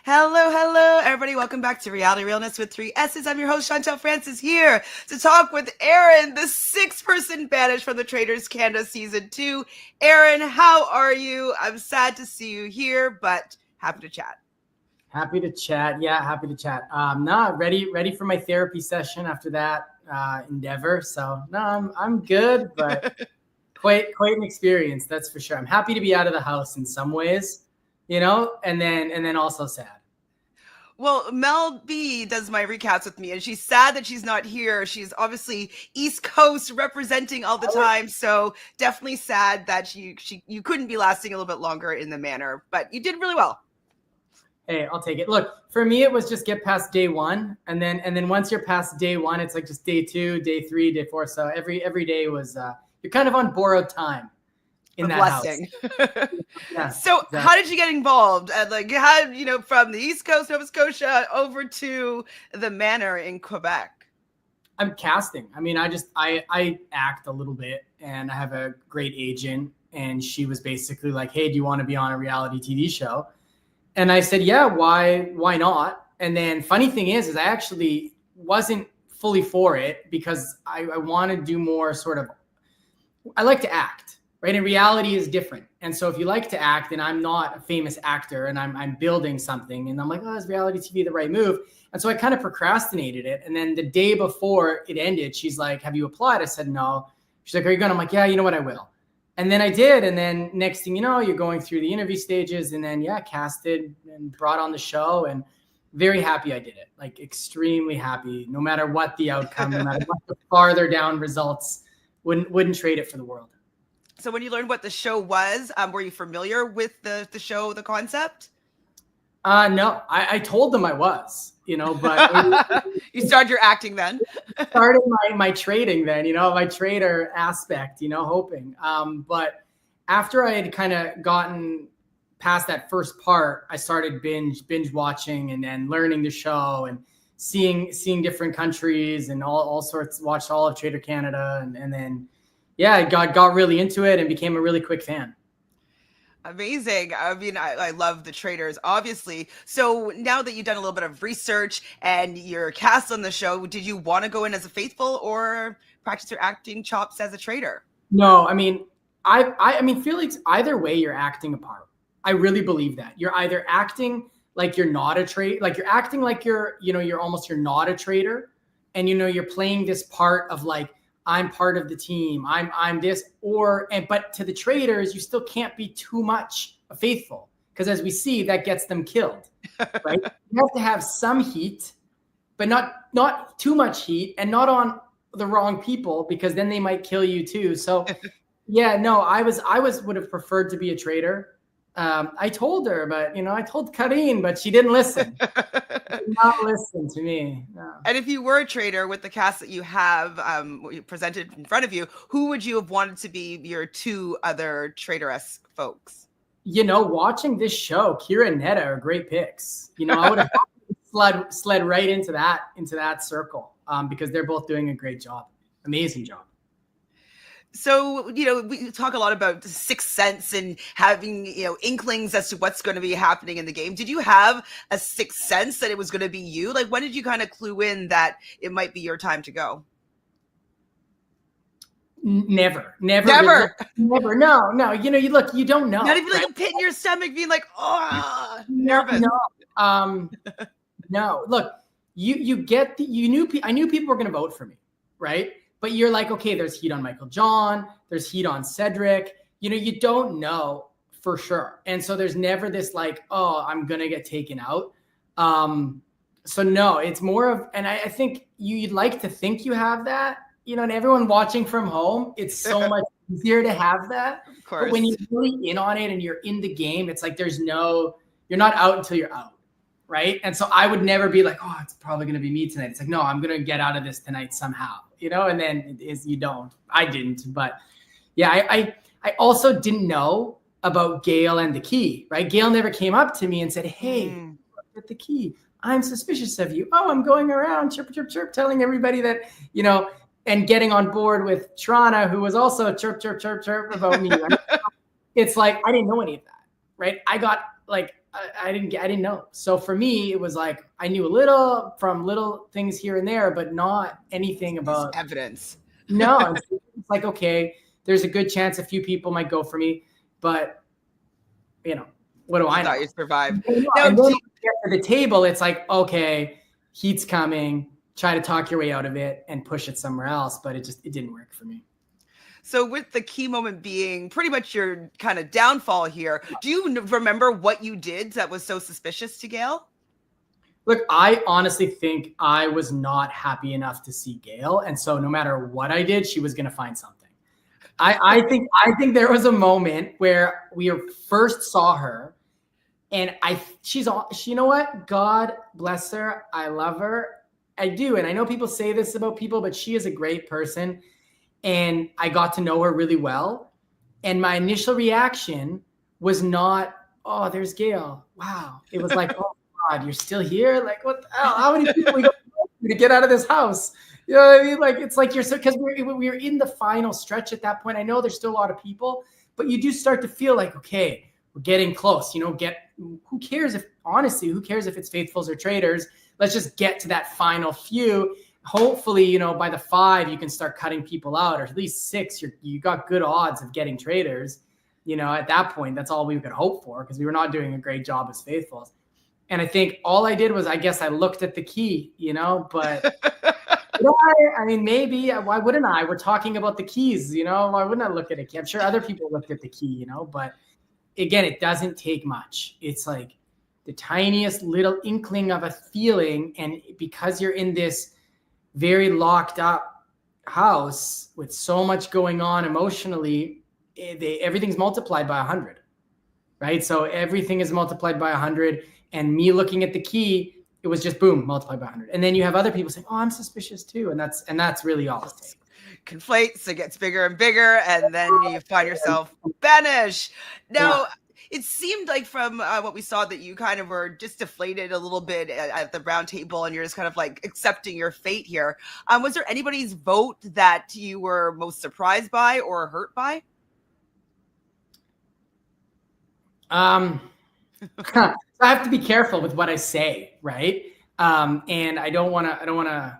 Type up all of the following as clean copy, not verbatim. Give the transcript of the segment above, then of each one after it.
Hello, hello, everybody. Welcome back to Reality Realness with 3 S's. I'm your host, Chantele Francis, here to talk with Aaron, the sixth-person banished from the Traitors Canada Season 2. Aaron, how are you? I'm sad to see you here, but happy to chat. Happy to chat. Yeah, happy to chat. Ready for my therapy session after that endeavor. So I'm good, but quite an experience, that's for sure. I'm happy to be out of the house in some ways, and then also sad. Well, Mel B does my recaps with me, and she's sad that she's not here. She's obviously East Coast representing all the time, so definitely sad that you couldn't be lasting a little bit longer in the manor, but you did really well. Hey, I'll take it. Look, for me, it was just get past day one, and then once you're past day one, it's like just day two, day three, day four. So every day was you're kind of on borrowed time. In that blessing. Yeah, so exactly. How did you get involved? How, from the East Coast, Nova Scotia, over to the manor in Quebec? I'm casting. I mean, I act a little bit, and I have a great agent, and she was basically like, hey, do you want to be on a reality TV show? And I said, yeah, why not? And then funny thing is I actually wasn't fully for it because I want to do more I like to act. Right. And reality is different. And so if you like to act, and I'm not a famous actor and I'm building something, and I'm like, oh, is reality TV the right move? And so I kind of procrastinated it. And then the day before it ended, she's like, have you applied? I said, no. She's like, are you going? I'm like, yeah, you know what? I will. And then I did. And then next thing you know, you're going through the interview stages, and then, casted and brought on the show, and very happy I did it. Like extremely happy, no matter what the outcome, no matter what the farther down results, wouldn't trade it for the world. So when you learned what the show was, were you familiar with the show, the concept? No, I told them I was, but you started your acting then. Started my trading then, my trader aspect, hoping. But after I had kind of gotten past that first part, I started binge watching and then learning the show and seeing different countries and all sorts. Watched all of Traitors Canada and then. Yeah, I got really into it and became a really quick fan. Amazing. I mean, I love the Traitors, obviously. So now that you've done a little bit of research and you're cast on the show, did you want to go in as a faithful or practice your acting chops as a traitor? No, I mean, I mean, Felix, either way, you're acting a part. I really believe that. You're either acting like you're not a traitor, like you're acting like you're not a traitor, and you're playing this part of like, I'm part of the team. I'm this, but to the traitors, you still can't be too much faithful because as we see, that gets them killed, right? You have to have some heat, but not too much heat and not on the wrong people because then they might kill you too. So yeah, no, I would have preferred to be a traitor. I told her, but I told Karine, but she didn't listen. Did not listen to me. No. And if you were a traitor with the cast that you have presented in front of you, who would you have wanted to be your two other traitorous folks? Watching this show, Kira and Netta are great picks. I would have slid right into that circle because they're both doing a great job, amazing job. So, we talk a lot about the sixth sense and having, inklings as to what's going to be happening in the game. Did you have a sixth sense that it was going to be you? Like, when did you kind of clue in that it might be your time to go? Never. No. You don't know. Not even like a pit in your stomach being like, oh, nervous. No. Look, I knew people were going to vote for me, right? But you're like, okay, there's heat on Michael John. There's heat on Cedric. You don't know for sure. And so there's never this like, oh, I'm going to get taken out. So no, it's more of, and I think you'd like to think you have that, and everyone watching from home, it's so much easier to have that. Of course. But when you're really in on it and you're in the game, it's like you're not out until you're out. Right. And so I would never be like, oh, it's probably going to be me tonight. It's like, no, I'm going to get out of this tonight somehow, and then you don't. I didn't. But yeah, I also didn't know about Gail and the key. Right. Gail never came up to me and said, hey, get the key. I'm suspicious of you. Oh, I'm going around chirp, chirp, chirp, telling everybody that, and getting on board with Trana, who was also chirp, chirp, chirp, chirp about me. Right? It's like, I didn't know any of that. Right. I got like I didn't know. So for me, it was like I knew a little from little things here and there, but not anything about evidence. No, it's like, okay, there's a good chance a few people might go for me, but what do I know? Thought you'd survive. And then when you get to the table, it's like, okay, heat's coming. Try to talk your way out of it and push it somewhere else, but it didn't work for me. So with the key moment being pretty much your kind of downfall here, do you remember what you did that was so suspicious to Gail? Look, I honestly think I was not happy enough to see Gail. And so no matter what I did, she was going to find something. I think there was a moment where we first saw her and you know what? God bless her. I love her. I do. And I know people say this about people, but she is a great person. And I got to know her really well. And my initial reaction was not, oh, there's Gail. Wow. It was like, oh God, you're still here? Like, what the hell? How many people we got to get out of this house? You know what I mean? Like, it's like because we're in the final stretch at that point. I know there's still a lot of people, but you do start to feel like, okay, we're getting close. Who cares if it's faithfuls or traitors? Let's just get to that final few. Hopefully, by the 5, you can start cutting people out, or at least 6. You got good odds of getting traitors. At that point, that's all we could hope for because we were not doing a great job as faithfuls. And I think all I did was, I guess I looked at the key, but I mean, maybe, why wouldn't I? We're talking about the keys, why wouldn't I look at a key? I'm sure other people looked at the key, but again, it doesn't take much. It's like the tiniest little inkling of a feeling. And because you're in this very locked up house with so much going on emotionally, everything's multiplied by 100, right? So everything is multiplied by 100. And me looking at the key, it was just boom, multiplied by 100. And then you have other people saying, oh, I'm suspicious too. And that's really all it takes. Conflates, it gets bigger and bigger, and then you find yourself banished. Now, it seemed like from what we saw that you kind of were just deflated a little bit at the round table, and you're just kind of like accepting your fate here. Was there anybody's vote that you were most surprised by or hurt by? I have to be careful with what I say, right? And I don't want to.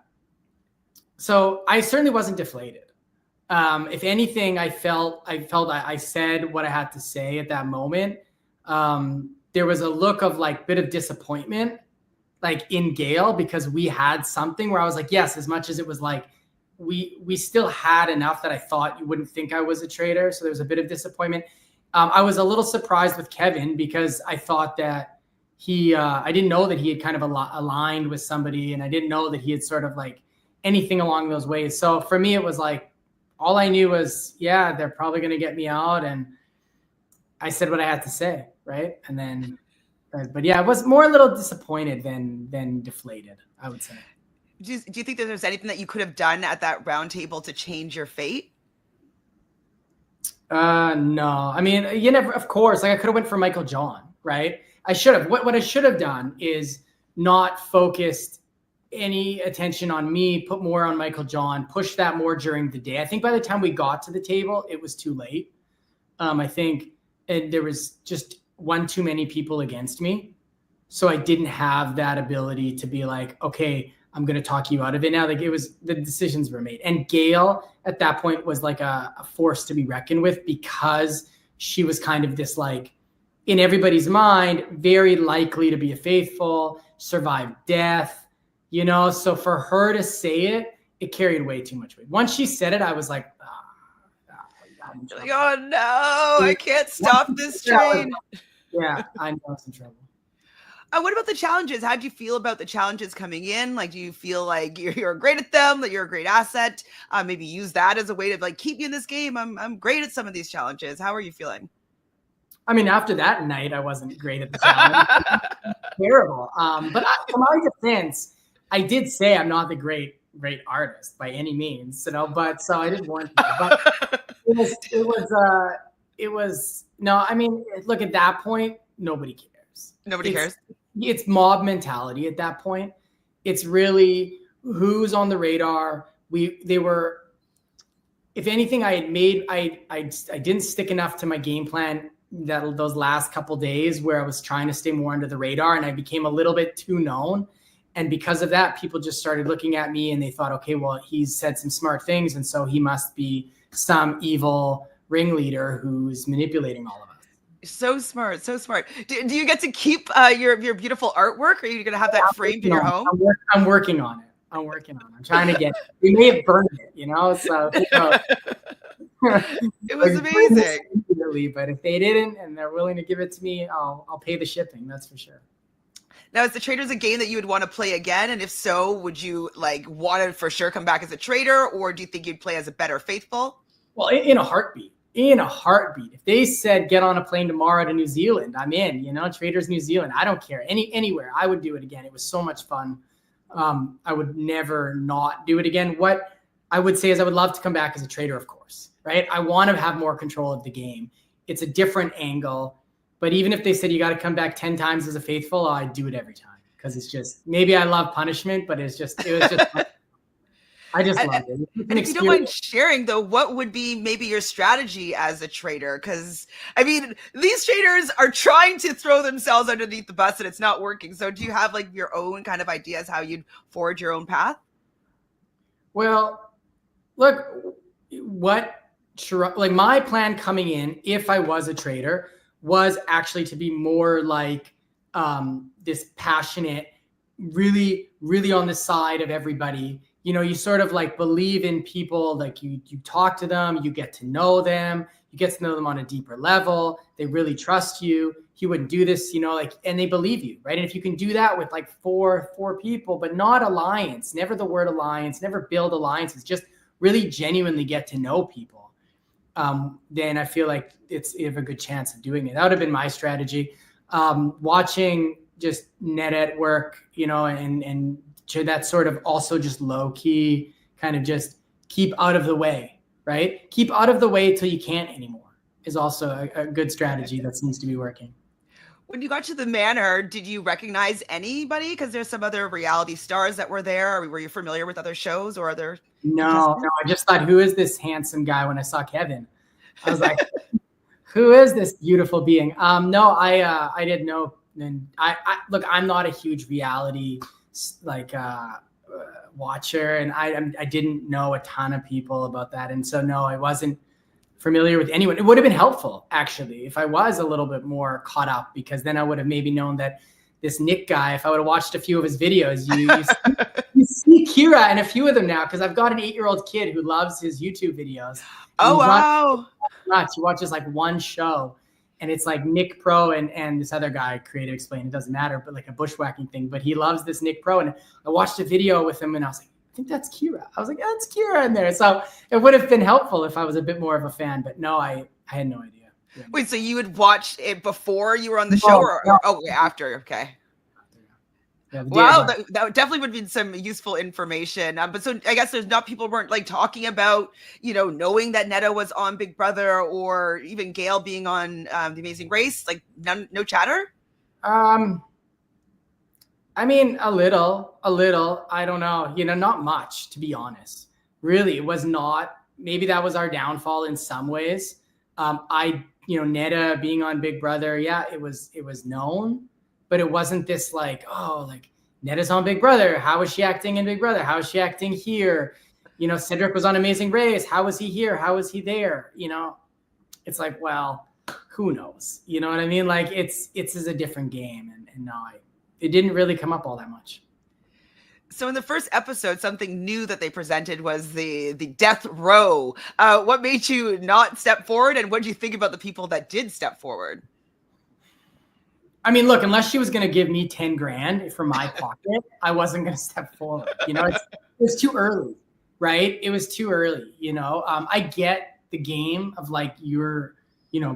So I certainly wasn't deflated. If anything, I felt I said what I had to say at that moment. There was a look of like bit of disappointment, like in Gail, because we had something where I was like, yes, as much as it was like, we still had enough that I thought you wouldn't think I was a traitor. So there was a bit of disappointment. I was a little surprised with Kevin because I thought that I didn't know that he had kind of aligned with somebody, and I didn't know that he had sort of like anything along those ways. So for me, it was like, all I knew was, yeah, they're probably going to get me out. And I said what I had to say. Right. And then, but yeah, I was more a little disappointed than deflated, I would say. Do you think that there's anything that you could have done at that round table to change your fate? No, I mean, of course, like I could have went for Michael John, right? I should have. What I should have done is not focused any attention on me, put more on Michael John, push that more during the day. I think by the time we got to the table, it was too late. I think there was just one too many people against me. So I didn't have that ability to be like, okay, I'm going to talk you out of it now. Like the decisions were made. And Gail at that point was like a force to be reckoned with because she was kind of this like, in everybody's mind, very likely to be a faithful, survive death, so for her to say it carried way too much weight. Once she said it, I was like, oh no, I can't stop this train. Yeah, I know it's in trouble. What about the challenges? How do you feel about the challenges coming in? Like, do you feel like you're great at them, that you're a great asset? Maybe use that as a way to like keep you in this game. I'm great at some of these challenges. How are you feeling? I mean, after that night, I wasn't great at the challenge. Terrible. But for my defense, I did say I'm not the great artist by any means, but so I didn't want to. But it was no, I mean, look, at that point, nobody cares. Nobody cares. It's mob mentality at that point. It's really who's on the radar. They were, if anything, I didn't stick enough to my game plan those last couple days where I was trying to stay more under the radar, and I became a little bit too known. And because of that, people just started looking at me and they thought, okay, well, he's said some smart things, and so he must be some evil ringleader who's manipulating all of us. So smart, so smart. Do you get to keep your beautiful artwork? Or are you going to have that framed in your home? I'm working on it. I'm trying to get it. We may have burned it, so it was amazing. But if they didn't and they're willing to give it to me, I'll pay the shipping. That's for sure. Now, is the Traitors a game that you would want to play again? And if so, would you want to for sure come back as a traitor, or do you think you'd play as a better faithful? Well, in a heartbeat. If they said get on a plane tomorrow to New Zealand, I'm in. Traitors New Zealand. I don't care. Anywhere. I would do it again. It was so much fun. I would never not do it again. What I would say is I would love to come back as a traitor, of course, right? I want to have more control of the game. It's a different angle. But even if they said you got to come back 10 times as a faithful, I'd do it every time, because it's just, maybe I love punishment, but it was just I just love it. And if you don't mind sharing, though, what would be maybe your strategy as a traitor? Because, these traitors are trying to throw themselves underneath the bus and it's not working. So do you have your own kind of ideas how you'd forge your own path? Well, look, my plan coming in, if I was a traitor, was actually to be more like this passionate, really, really on the side of everybody. You sort of believe in people, you talk to them, you get to know them, on a deeper level. They really trust you. You wouldn't do this, and they believe you, right? And if you can do that with four people, but not alliance, never the word alliance, never build alliances, just really genuinely get to know people, then I feel like you have a good chance of doing it. That would have been my strategy. Watching just net at work, and to that sort of also just low key, kind of just keep out of the way, right? Keep out of the way till you can't anymore is also a good strategy that seems to be working. When you got to the manor, did you recognize anybody? Because there's some other reality stars that were there. Or were you familiar with other shows or other? No, I just thought, who is this handsome guy? When I saw Kevin, I was like, who is this beautiful being? No, I didn't know. And I look, I'm not a huge reality watcher, and I didn't know a ton of people about that, and so no, I wasn't familiar with anyone. It would have been helpful actually if I was a little bit more caught up, because then I would have maybe known that this Nick guy, if I would have watched a few of his videos, you see Kira in a few of them now, because I've got an 8-year-old kid who loves his YouTube videos. Oh wow! He watches one show. And it's Nick Pro and this other guy, Creative Explain, it doesn't matter, but a bushwhacking thing. But he loves this Nick Pro. And I watched a video with him and I was like, I think that's Kira. I was like, yeah, it's Kira in there. So it would have been helpful if I was a bit more of a fan. But no, I had no idea. Yeah. Wait, so you would watch it before you were on the show or after? Okay. Yeah, wow, that definitely would be some useful information. But so I guess people weren't talking about, knowing that Netta was on Big Brother, or even Gail being on The Amazing Race, no chatter? A little, I don't know, not much, to be honest. Really, it was not, maybe that was our downfall in some ways. Netta being on Big Brother, yeah, it was known. But it wasn't this Netta's on Big Brother. How is she acting in Big Brother? How is she acting here? Cedric was on Amazing Race. How was he here? How was he there? It's well, who knows? You know what I mean? It's a different game. And no, it didn't really come up all that much. So in the first episode, something new that they presented was the death row. What made you not step forward? And what did you think about the people that did step forward? Look, unless she was going to give me 10 grand from my pocket, I wasn't going to step forward. It was too early, right? It was too early. I get the game of you're,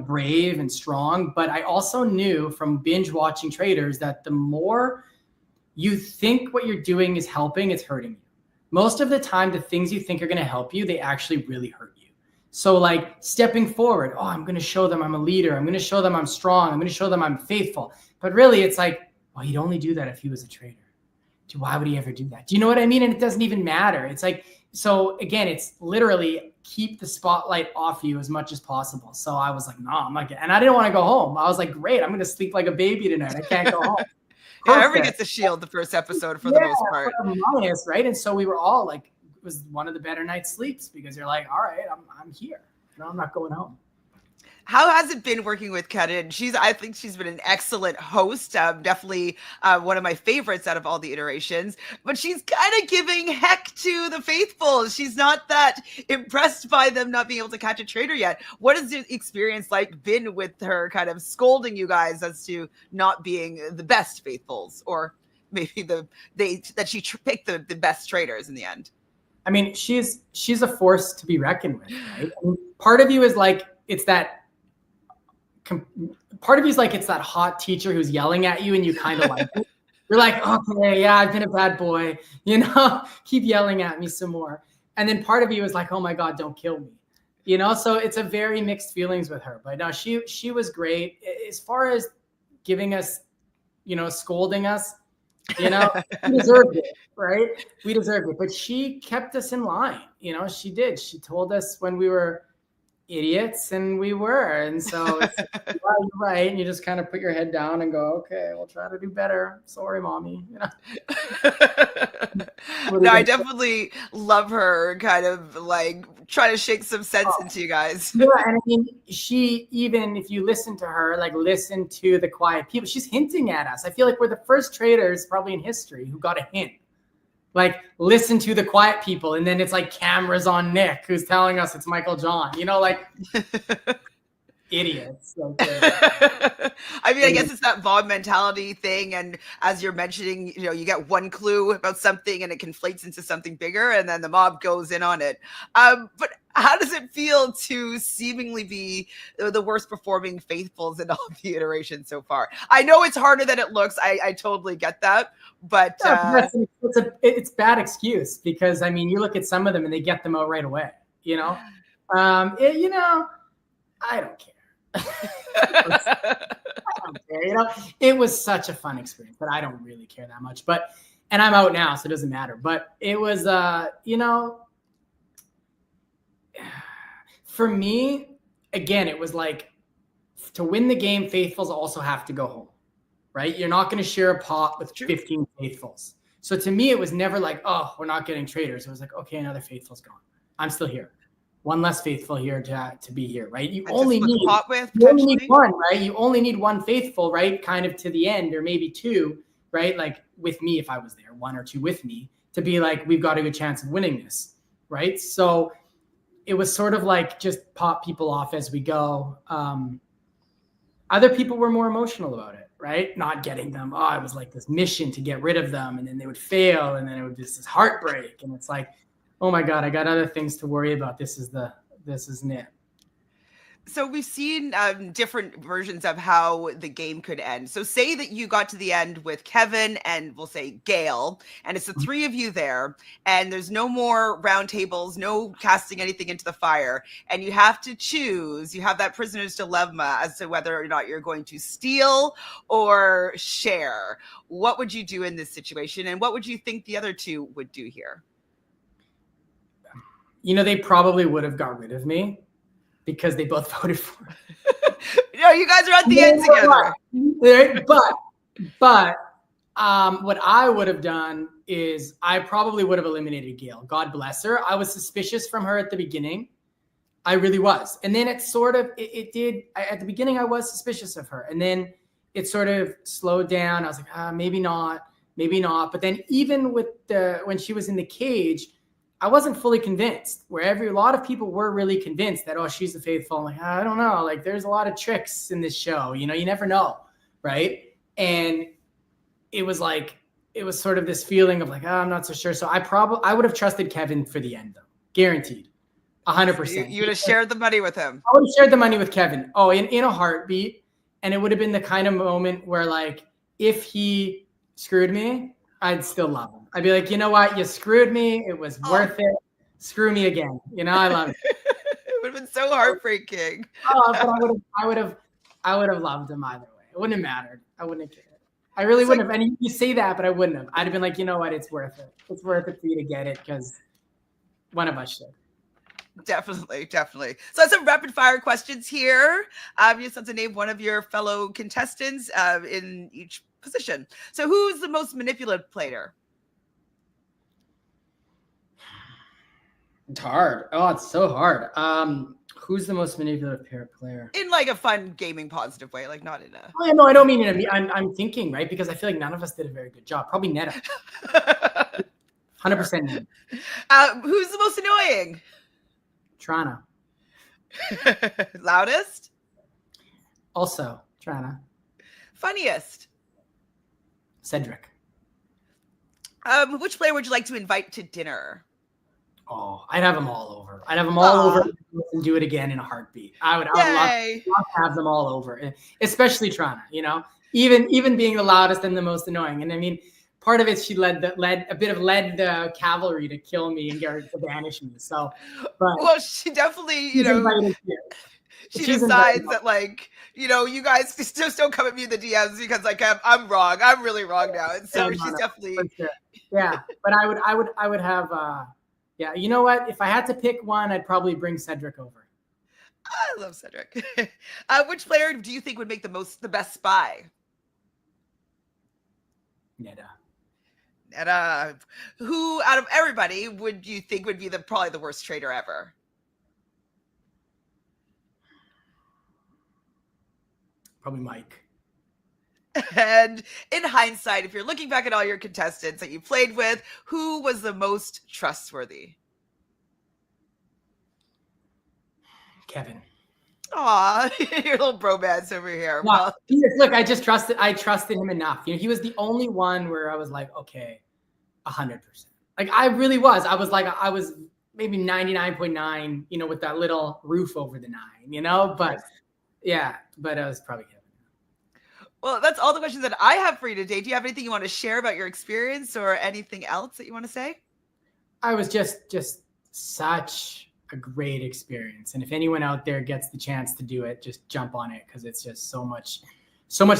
brave and strong, but I also knew from binge watching Traitors that the more you think what you're doing is helping, it's hurting you. Most of the time, the things you think are going to help you, they actually really hurt you. So stepping forward, I'm going to show them I'm a leader. I'm going to show them I'm strong. I'm going to show them I'm faithful. But really it's well, he'd only do that if he was a traitor. Why would he ever do that? Do you know what I mean? And it doesn't even matter. It's so again, it's literally keep the spotlight off you as much as possible. So I was like, no, I'm not getting, and I didn't want to go home. I was like, great, I'm going to sleep like a baby tonight. I can't go home. Yeah, everyone gets a shield the first episode for the most part. Minus, right? And so we were all like, it was one of the better night's sleeps because you're like, all right, I'm here. No, I'm not going home. How has it been working with Kevin? I think she's been an excellent host. Definitely one of my favorites out of all the iterations. But she's kind of giving heck to the faithful. She's not that impressed by them not being able to catch a traitor yet. What has the experience like been with her kind of scolding you guys as to not being the best faithfuls, or maybe that she picked the best traitors in the end? I mean, she's a force to be reckoned with, right? I mean, part of you is like, it's that hot teacher who's yelling at you and you kind of like it. You're like, okay, yeah, I've been a bad boy, keep yelling at me some more. And then part of you is like, oh my God, don't kill me, so it's a very mixed feelings with her. But no, she was great. As far as giving us, scolding us, we deserved it, right? We deserved it. But she kept us in line, she did. She told us when we were idiots, and we were. And so it's you're right. And you just kind of put your head down and go, okay, we'll try to do better. Sorry, mommy. No, I definitely love her kind of like trying to shake some sense into you guys. Yeah, and I mean, she, even if you listen to her, like listen to the quiet people, she's hinting at us. I feel like we're the first traitors probably in history who got a hint. Like, listen to the quiet people. And then it's like cameras on Nick, who's telling us it's Michael John, like idiots. I mean, I guess it's that Vaughn mentality thing. And as you're mentioning, you get one clue about something and it conflates into something bigger, and then the mob goes in on it. But how does it feel to seemingly be the worst performing faithfuls in all the iterations so far? I know it's harder than it looks. I totally get that. But it's bad excuse, because I mean, you look at some of them and they get them out right away. I don't care. I don't care. It was such a fun experience, but I don't really care that much. And I'm out now, so it doesn't matter. But it was, for me, again, it was like, to win the game, faithfuls also have to go home. Right? You're not going to share a pot with 15 faithfuls. So to me, it was never like, oh, we're not getting traitors. It was like, okay, another faithful's gone. I'm still here. One less faithful here to be here, right? You only need one, right? You only need one faithful, right? Kind of to the end, or maybe two, right? Like with me, if I was there, one or two with me, to be like, we've got a good chance of winning this, right? So it was sort of like just pop people off as we go. Other people were more emotional about it, right? Not getting them. Oh, it was like this mission to get rid of them, and then they would fail, and then it would be this heartbreak. And it's like, oh my God, I got other things to worry about. This is it. So we've seen different versions of how the game could end. So say that you got to the end with Kevin and we'll say Gail, and it's the three of you there, and there's no more round tables, no casting anything into the fire, and you have to choose. You have that prisoner's dilemma as to whether or not you're going to steal or share. What would you do in this situation, and what would you think the other two would do here? They probably would have got rid of me, because they both voted for it. You guys are at the end together. But what I would have done is I probably would have eliminated Gail. God bless her. I was suspicious from her at the beginning. I really was. And then at the beginning, I was suspicious of her. And then it sort of slowed down. I was like, maybe not. But then even with when she was in the cage, I wasn't fully convinced, where a lot of people were really convinced that, oh, she's the faithful. I'm like, I don't know. Like, there's a lot of tricks in this show. You never know. Right. And it was sort of this feeling of like, I'm not so sure. So I would have trusted Kevin for the end, though. Guaranteed. 100%. You would have shared the money with him. I would have shared the money with Kevin. Oh, in a heartbeat. And it would have been the kind of moment where, like, if he screwed me, I'd still love him. I'd be like, you know what? You screwed me. It was worth it. Screw me again. I love it. It would have been so heartbreaking. But I would have loved him either way. It wouldn't have mattered. I wouldn't have cared. I really wouldn't have. And you say that, but I wouldn't have. I'd have been like, you know what? It's worth it. It's worth it for you to get it, because one of us should. Definitely. So some rapid fire questions here. You just have to name one of your fellow contestants in each position. So who's the most manipulative player? It's hard. Oh, it's so hard. Who's the most manipulative player? In like a fun gaming positive way, like not in a. Oh, no, I don't mean in a. I'm thinking, right, because I feel like none of us did a very good job. Probably Netta. 100% Netta. Who's the most annoying? Trana. Loudest? Also Trana. Funniest? Cedric. Which player would you like to invite to dinner? Oh, I'd have them all over. I'd have them all over and do it again in a heartbeat. I would love to have them all over, especially Trana, you know, even being the loudest and the most annoying. And I mean, part of it, she led the cavalry to kill me and get her to banish me. So, well, she definitely, you know, she decides that, like, you know, you guys just don't come at me in the DMs because, like, I'm wrong. I'm really wrong now. And so she's definitely, yeah. But I would have, yeah. You know what? If I had to pick one, I'd probably bring Cedric over. I love Cedric. Which player do you think would make the best spy? Netta. Who out of everybody would you think would be probably the worst traitor ever? Probably Mike. And in hindsight, if you're looking back at all your contestants that you played with, who was the most trustworthy? Kevin. Aw, your little bromance over here. No, well, look, I trusted him enough. You know, he was the only one where I was like, okay, 100%. Like I really was. I was maybe 99.9, you know, with that little roof over the 9, you know, but yeah, but I was probably Kevin. Well, that's all the questions that I have for you today. Do you have anything you want to share about your experience or anything else that you want to say? I was just such a great experience. And if anyone out there gets the chance to do it, just jump on it because it's just so much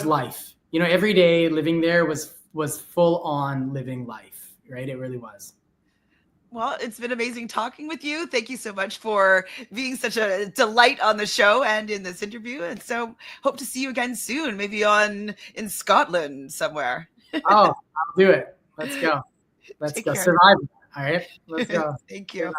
life. You know, every day living there was full on living life, right? It really was. Well, it's been amazing talking with you. Thank you so much for being such a delight on the show and in this interview. And so hope to see you again soon, maybe in Scotland somewhere. Oh, I'll do it. Let's go. Let's go. Survive. All right. Let's go. Thank you.